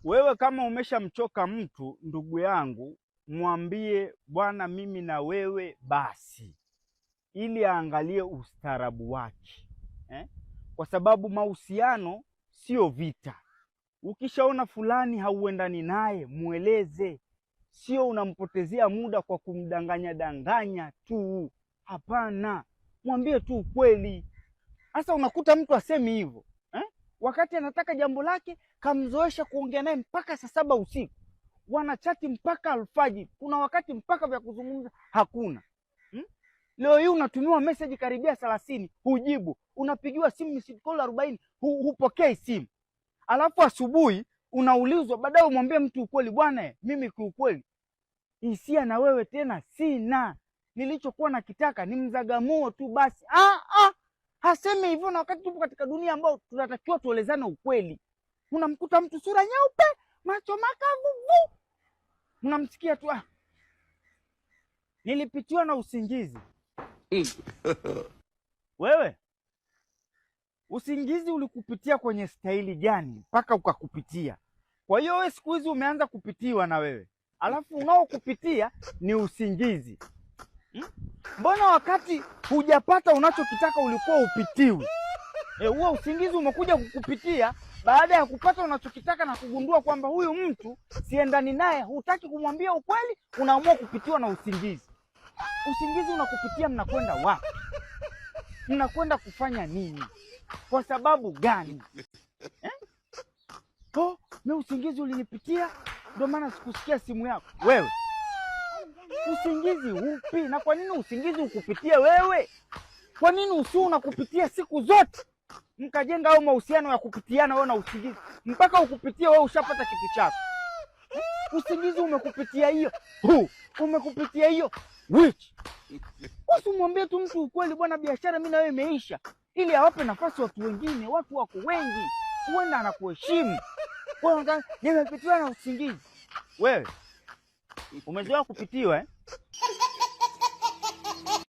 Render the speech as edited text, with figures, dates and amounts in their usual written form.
Wewe kama umeshamchoka mtu, ndugu yangu, mwambie bwana, mimi na wewe basi, ili aangalie ustaarabu wake Kwa sababu mahusiano sio vita. Ukishaona fulani hauendani naye, mueleze. Sio unampotezea muda kwa kumdanganya danganya tu. Hapana, mwambie tu ukweli. Sasa unakuta mtu asemi hivyo wakati anataka jambo lake, kamzoesha kuongea naye mpaka saa 7 usiku, wanachati mpaka alfajiri. Kuna wakati mpaka vya kuzungumza hakuna. Leo hii unatumiwa message karibia 30 hujibu, unapigiwa simu missed call 40 hupokei simu. Alafu asubuhi unaulizwa, baadaye umwambie mtu ukweli, bwana mimi kiukweli hisia na wewe tena sina, nilichokuwa nakitaka ni mzagamuo tu basi. Haseme hivyo, na wakati tupo katika dunia ambayo tunatakiwa tuelezane ukweli. Unamkuta mtu sura nyeupe, macho makavu, unamsikia tu nilipitiwa na usingizi. Wewe usingizi ulikupitia kwenye staili gani mpaka ukakupitia? Kwa hiyo wewe siku hizi umeanza kupitiwa na wewe, alafu unaokupitia ni usingizi. Mbona wakati hujapata unachokitaka ulikuwa upitiwi? Huo usingizi umekuja kukupitia baada ya kupata unachokitaka na kugundua kwamba huyu mtu siendani naye, hutaki kumwambia ukweli, unaamua kupitiwa na usingizi. Usingizi unakupitia, mnakwenda wapi? Mnakwenda kufanya nini? Kwa sababu gani? Mimi usingizi ulinipitia, ndio maana sikusikia simu yako. Wewe usingizi upi? Na kwa nini usingizi ukupitie wewe? Kwa nini usiu unakupitia siku zote? Mkajenga au mahusiano ya kupitiana wewe na usingizi, mpaka ukupitie wewe ushapata kitu chako. Usingizi umekupitia hiyo, umekupitia hiyo which? Usimwambie tu mtu ukweli, bwana biashara mimi na wewe imeisha, ili awape nafasi watu wengine. Watu wako wengi, huenda anakuheshimu. Wewe nimepitiwa na usingizi. Wewe umezoea kupitiwa